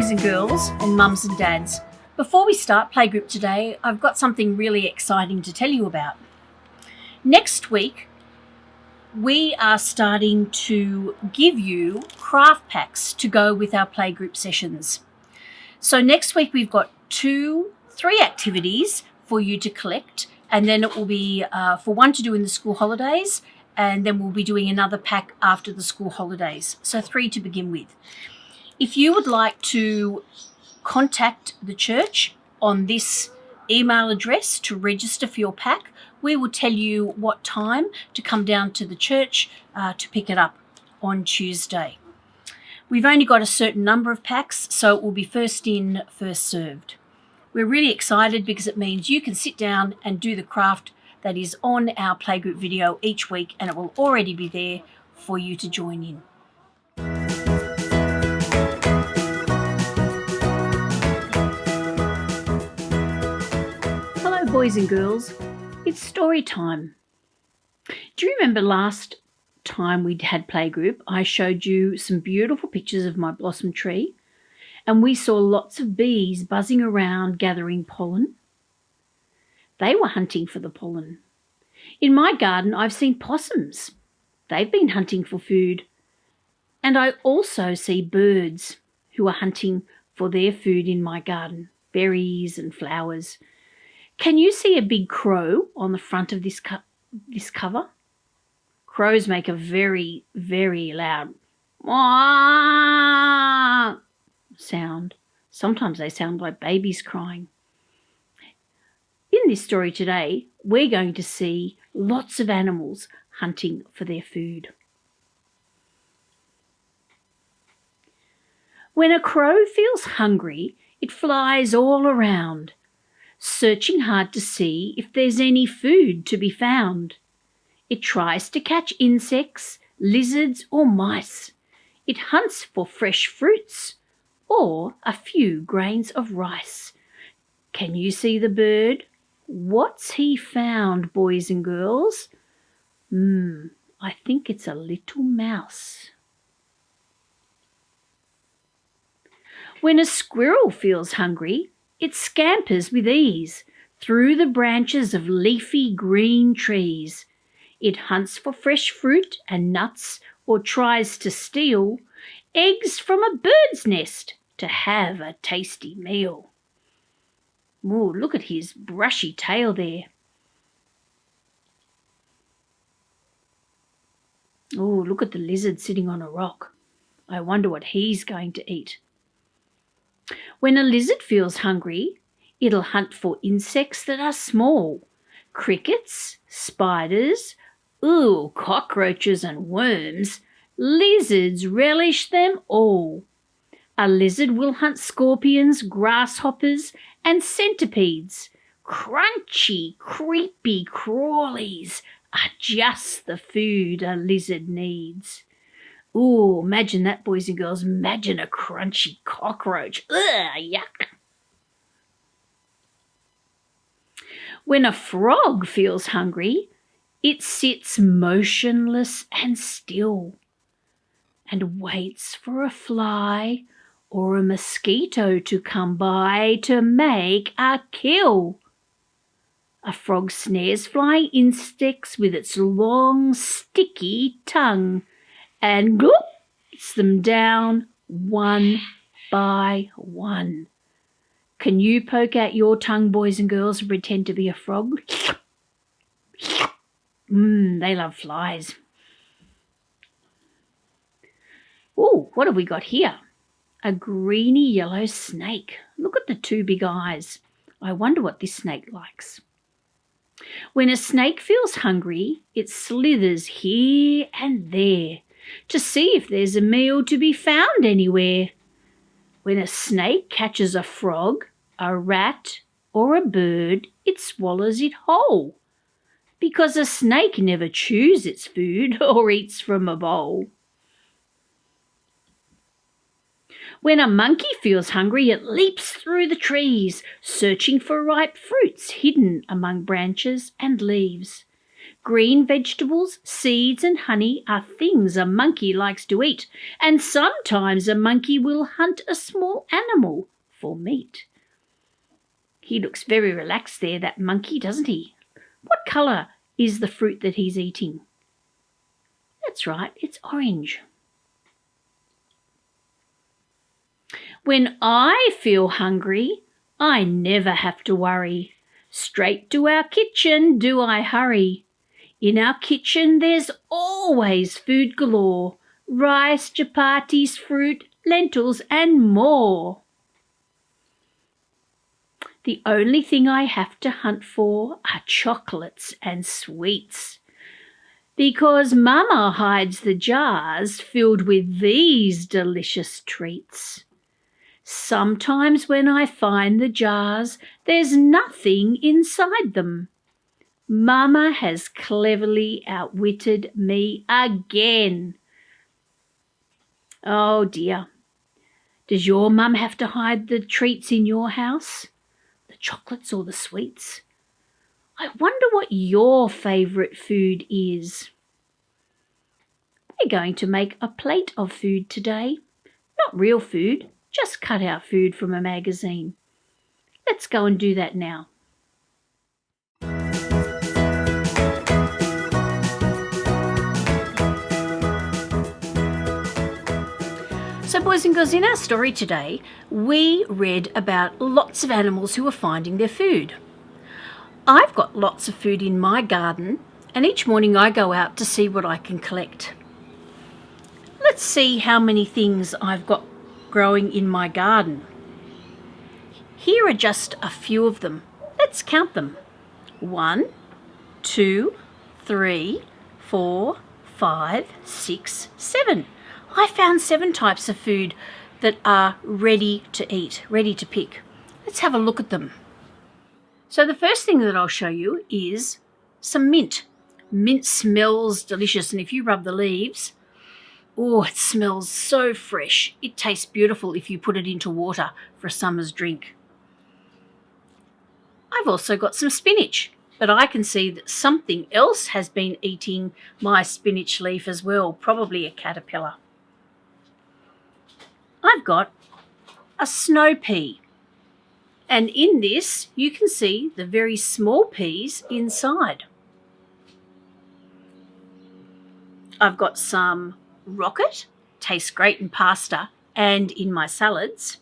boys and girls and mums and dads. Before we start playgroup today, I've got something really exciting to tell you about. Next week, we are starting to give you craft packs to go with our playgroup sessions. So next week we've got 3 activities for you to collect, and then it will be for one to do in the school holidays, and then we'll be doing another pack after the school holidays. So 3 to begin with. If you would like to contact the church on this email address to register for your pack, we will tell you what time to come down to the church to pick it up on Tuesday. We've only got a certain number of packs, so it will be first in, first served. We're really excited because it means you can sit down and do the craft that is on our playgroup video each week, and it will already be there for you to join in. Hello boys and girls, it's story time. Do you remember last time we had playgroup, I showed you some beautiful pictures of my blossom tree, and we saw lots of bees buzzing around gathering pollen? They were hunting for the pollen. In my garden, I've seen possums. They've been hunting for food. And I also see birds who are hunting for their food in my garden, berries and flowers. Can you see a big crow on the front of this cover? Crows make a very, very loud sound. Sometimes they sound like babies crying. In this story today, we're going to see lots of animals hunting for their food. When a crow feels hungry, it flies all around, searching hard to see if there's any food to be found. It tries to catch insects, lizards or mice. It hunts for fresh fruits or a few grains of rice. Can you see the bird? What's he found, boys and girls? I think it's a little mouse. When a squirrel feels hungry, it scampers with ease through the branches of leafy green trees. It hunts for fresh fruit and nuts, or tries to steal eggs from a bird's nest to have a tasty meal. Ooh, look at his brushy tail there. Oh, look at the lizard sitting on a rock. I wonder what he's going to eat. When a lizard feels hungry, it'll hunt for insects that are small. Crickets, spiders, cockroaches and worms. Lizards relish them all. A lizard will hunt scorpions, grasshoppers and centipedes. Crunchy, creepy crawlies are just the food a lizard needs. Ooh, imagine that, boys and girls. Imagine a crunchy cockroach. Yuck. When a frog feels hungry, it sits motionless and still and waits for a fly or a mosquito to come by to make a kill. A frog snares flying insects with its long, sticky tongue and gloops them down one by one. Can you poke out your tongue, boys and girls, and pretend to be a frog? They love flies. Oh, what have we got here? A greeny yellow snake. Look at the 2 big eyes. I wonder what this snake likes. When a snake feels hungry, it slithers here and there to see if there's a meal to be found anywhere. When a snake catches a frog, a rat or a bird, it swallows it whole, because a snake never chews its food or eats from a bowl. When a monkey feels hungry, it leaps through the trees, searching for ripe fruits hidden among branches and leaves. Green vegetables, seeds and honey are things a monkey likes to eat, and sometimes a monkey will hunt a small animal for meat. He looks very relaxed there, that monkey, doesn't he? What colour is the fruit that he's eating? That's right, it's orange. When I feel hungry, I never have to worry. Straight to our kitchen do I hurry. In our kitchen there's always food galore. Rice, chapatis, fruit, lentils and more. The only thing I have to hunt for are chocolates and sweets, because Mama hides the jars filled with these delicious treats. Sometimes when I find the jars, there's nothing inside them. Mama has cleverly outwitted me again. Oh dear. Does your mum have to hide the treats in your house? The chocolates or the sweets? I wonder what your favourite food is. We're going to make a plate of food today. Not real food, just cut out food from a magazine. Let's go and do that now. So boys and girls, in our story today, we read about lots of animals who are finding their food. I've got lots of food in my garden, and each morning I go out to see what I can collect. Let's see how many things I've got growing in my garden. Here are just a few of them. Let's count them. 1, 2, 3, 4, 5, 6, 7. I found 7 types of food that are ready to eat, ready to pick. Let's have a look at them. So the first thing that I'll show you is some mint. Mint smells delicious, and if you rub the leaves, oh, it smells so fresh. It tastes beautiful if you put it into water for a summer's drink. I've also got some spinach, but I can see that something else has been eating my spinach leaf as well, probably a caterpillar. I've got a snow pea, and in this you can see the very small peas inside. I've got some rocket, tastes great in pasta and in my salads.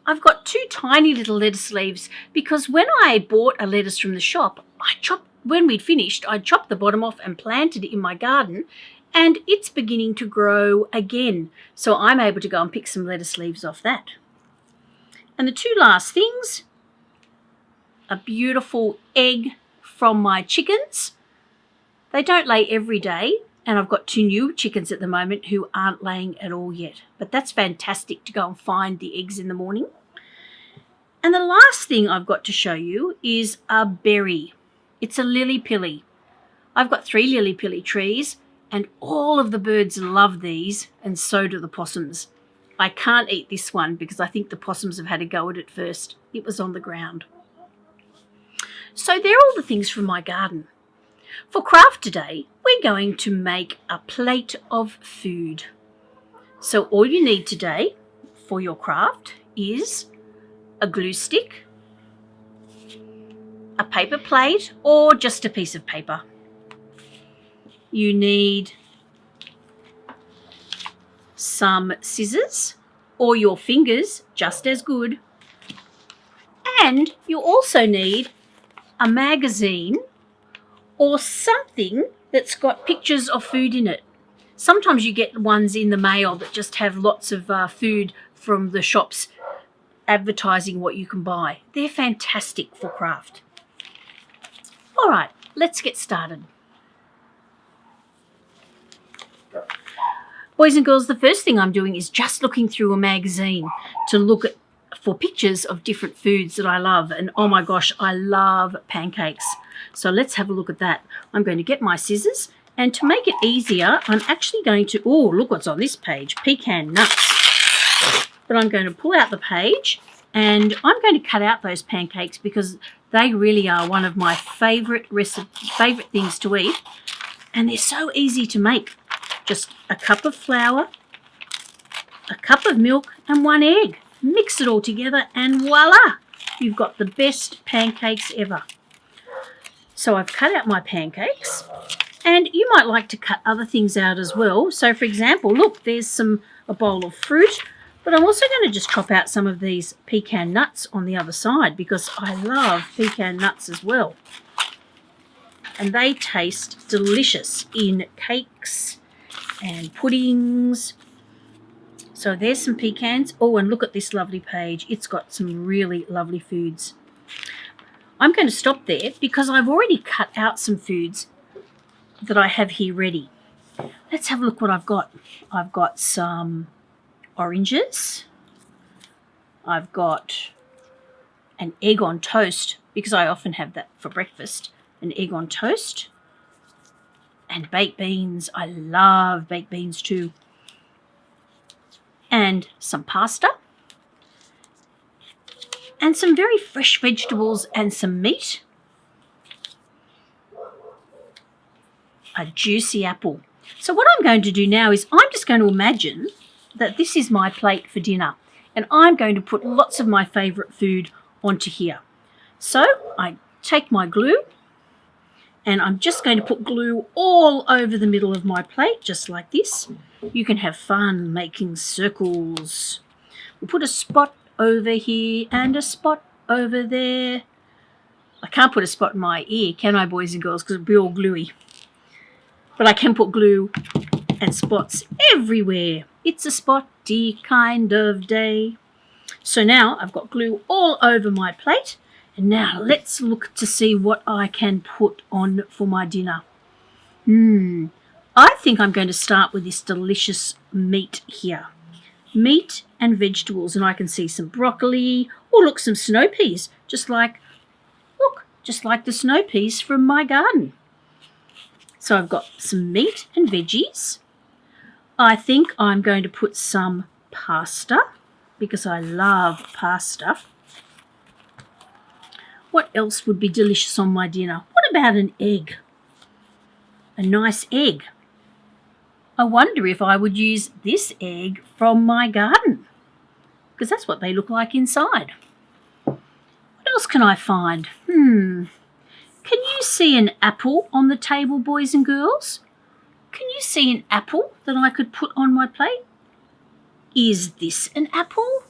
I've got 2 tiny little lettuce leaves because when I bought a lettuce from the shop, when we'd finished, I chopped the bottom off and planted it in my garden, and it's beginning to grow again. So I'm able to go and pick some lettuce leaves off that. And the 2 last things, a beautiful egg from my chickens. They don't lay every day, and I've got 2 new chickens at the moment who aren't laying at all yet. But that's fantastic to go and find the eggs in the morning. And the last thing I've got to show you is a berry. It's a lily-pilly. I've got 3 lily-pilly trees, and all of the birds love these, and so do the possums. I can't eat this one because I think the possums have had a go at it first. It was on the ground. So they're all the things from my garden. For craft today, we're going to make a plate of food. So all you need today for your craft is a glue stick, a paper plate, or just a piece of paper. You need some scissors, or your fingers, just as good. And you also need a magazine or something that's got pictures of food in it. Sometimes you get ones in the mail that just have lots of food from the shops advertising what you can buy. They're fantastic for craft. All right, let's get started. Boys and girls, the first thing I'm doing is just looking through a magazine to look for pictures of different foods that I love. And oh my gosh, I love pancakes. So let's have a look at that. I'm going to get my scissors, and to make it easier, I'm actually going to, oh, look what's on this page, pecan nuts. But I'm going to pull out the page And I'm going to cut out those pancakes because they really are one of my favourite things to eat. And they're so easy to make. Just a cup of flour, a cup of milk and 1 egg. Mix it all together and voila! You've got the best pancakes ever. So I've cut out my pancakes. And you might like to cut other things out as well. So for example, look, there's a bowl of fruit. But I'm also going to just chop out some of these pecan nuts on the other side because I love pecan nuts as well. And they taste delicious in cakes and puddings. So there's some pecans. Oh, and look at this lovely page. It's got some really lovely foods. I'm going to stop there because I've already cut out some foods that I have here ready. Let's have a look what I've got. I've got some oranges. I've got an egg on toast because I often have that for breakfast. An egg on toast and baked beans. I love baked beans too. And some pasta and some very fresh vegetables and some meat. A juicy apple. So what I'm going to do now is I'm just going to imagine that this is my plate for dinner and I'm going to put lots of my favourite food onto here. So I take my glue and I'm just going to put glue all over the middle of my plate, just like this. You can have fun making circles. We'll put a spot over here and a spot over there. I can't put a spot in my ear, can I, boys and girls, because it'll be all gluey. But I can put glue and spots everywhere. It's a spotty kind of day. So now I've got glue all over my plate. And now let's look to see what I can put on for my dinner. I think I'm going to start with this delicious meat here. Meat and vegetables. And I can see some broccoli. Oh, look, some snow peas. Just like the snow peas from my garden. So I've got some meat and veggies. I think I'm going to put some pasta because I love pasta. What else would be delicious on my dinner? What about an egg? A nice egg. I wonder if I would use this egg from my garden because that's what they look like inside. What else can I find? Can you see an apple on the table, boys and girls? Can you see an apple that I could put on my plate? Is this an apple?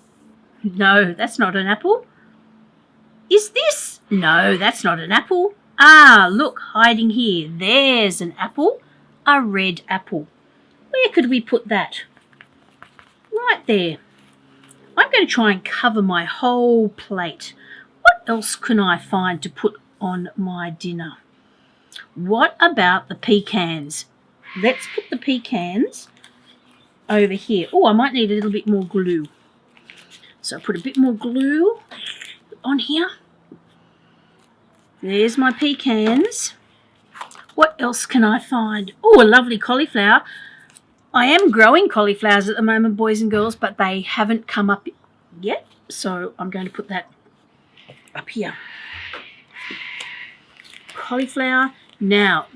No, that's not an apple. Is this? No, that's not an apple. Ah, look, hiding here. There's an apple, a red apple. Where could we put that? Right there. I'm going to try and cover my whole plate. What else can I find to put on my dinner? What about the pecans? Let's put the pecans over here. Oh, I might need a little bit more glue. So I'll put a bit more glue on here. There's my pecans. What else can I find? Oh, a lovely cauliflower. I am growing cauliflowers at the moment, boys and girls, but they haven't come up yet. So I'm going to put that up here. Cauliflower. Now,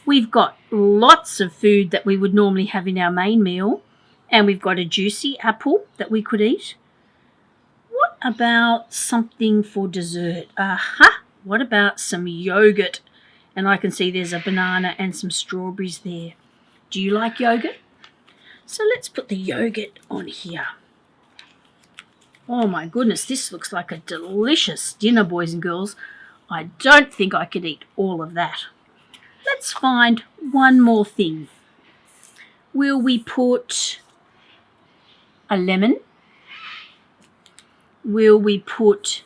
we've got lots of food that we would normally have in our main meal. And we've got a juicy apple that we could eat. What about something for dessert? Aha! What about some yogurt? And I can see there's a banana and some strawberries there. Do you like yogurt? So let's put the yogurt on here. Oh my goodness, this looks like a delicious dinner, boys and girls. I don't think I could eat all of that. Let's find one more thing. Will we put a lemon? Will we put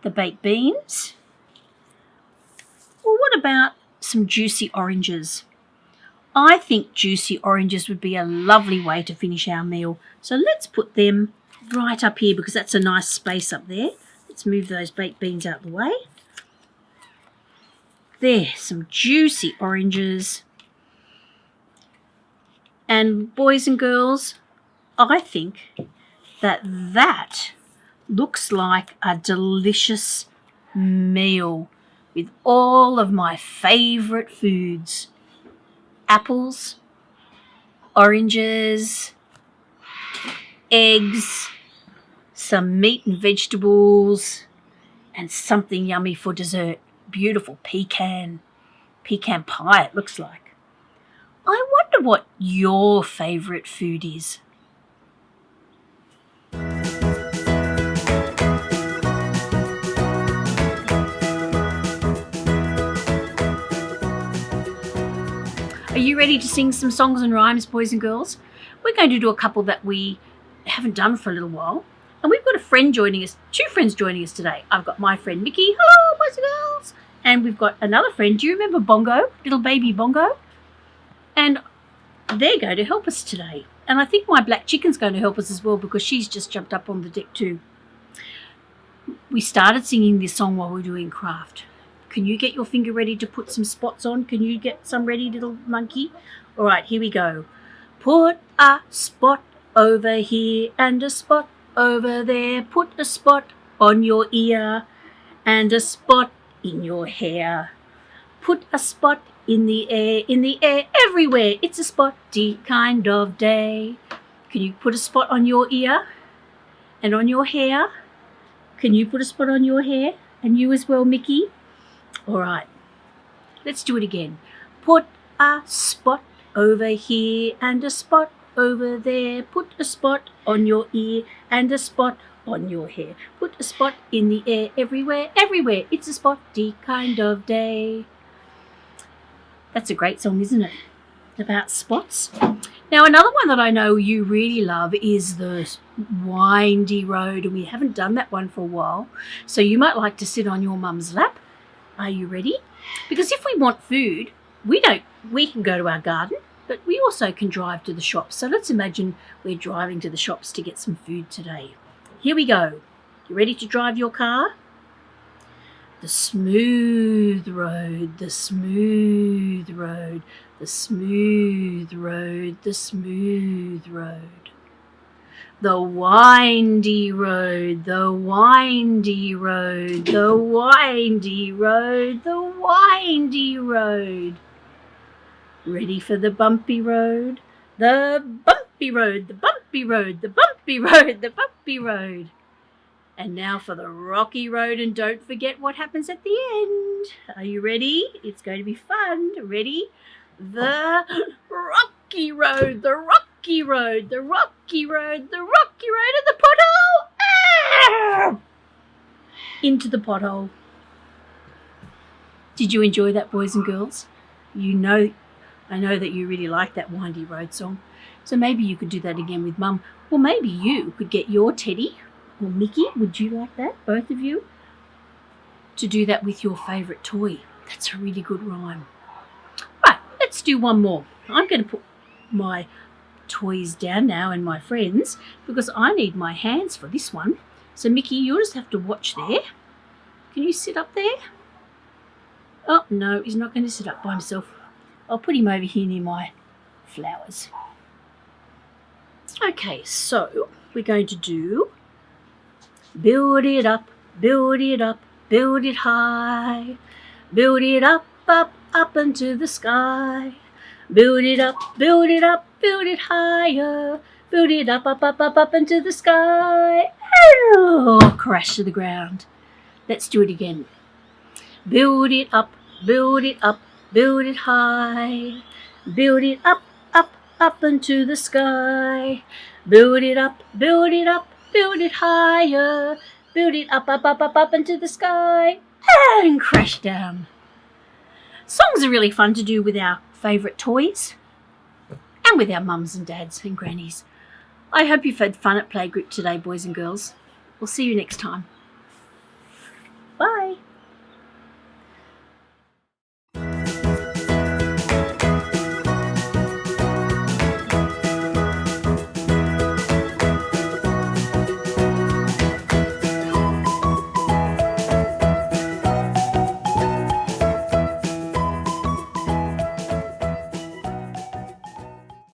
the baked beans? Or what about some juicy oranges? I think juicy oranges would be a lovely way to finish our meal. So let's put them right up here because that's a nice space up there. Let's move those baked beans out of the way. There, some juicy oranges. And boys and girls, I think that Looks like a delicious meal with all of my favourite foods. Apples, oranges, eggs, some meat and vegetables, and something yummy for dessert. Beautiful pecan pie it looks like. I wonder what your favourite food is. Are you ready to sing some songs and rhymes, boys and girls? We're going to do a couple that we haven't done for a little while. And we've got a friend joining us, two friends joining us today. I've got my friend Mickey, hello boys and girls. And we've got another friend, do you remember Bongo, little baby Bongo? And they're going to help us today. And I think my black chicken's going to help us as well because she's just jumped up on the deck too. We started singing this song while we were doing craft. Can you get your finger ready to put some spots on? Can you get some ready, little monkey? All right, here we go. Put a spot over here and a spot over there. Put a spot on your ear and a spot in your hair. Put a spot in the air, everywhere. It's a spotty kind of day. Can you put a spot on your ear and on your hair? Can you put a spot on your hair? And you as well, Mickey? All right, let's do it again. Put a spot over here and a spot over there. Put a spot on your ear and a spot on your hair. Put a spot in the air, everywhere, everywhere. It's a spotty kind of day. That's a great song, isn't it? About spots. Now, another one that I know you really love is the windy road, and we haven't done that one for a while. So you might like to sit on your mum's lap. Are you ready? Because if we want food, we can go to our garden, but we also can drive to the shops. So let's imagine we're driving to the shops to get some food today. Here we go. You ready to drive your car? The smooth road, the smooth road, the smooth road, the smooth road. The windy road, the windy road, the windy road, the windy road. Ready for the bumpy road? The bumpy road, the bumpy road, the bumpy road, the bumpy road. And now for the rocky road, and don't forget what happens at the end. Are you ready? It's going to be fun. Ready? The rocky road, the rocky road, the rocky road, the rocky road, and the pothole. Ah! Into the pothole. Did you enjoy that, boys and girls? I know that you really like that windy road song. So maybe you could do that again with Mum. Or maybe you could get your Teddy or Mickey, would you like that, both of you, to do that with your favourite toy? That's a really good rhyme. Right, let's do one more. I'm going to put my toys down now and my friends because I need my hands for this one. So Mickey, you'll just have to watch there. Can you sit up there? Oh, no, he's not going to sit up by himself. I'll put him over here near my flowers. Okay, so we're going to do build it up, build it up, build it high. Build it up, up, up into the sky. Build it up, build it up, build it higher. Build it up, up, up, up, up into the sky. Oh, crash to the ground. Let's do it again. Build it up, build it up, build it high. Build it up, up, up into the sky. Build it up, build it up, build it higher. Build it up, up, up, up, up into the sky. And crash down. Songs are really fun to do with our favourite toys and with our mums and dads and grannies. I hope you've had fun at playgroup today, boys and girls. We'll see you next time.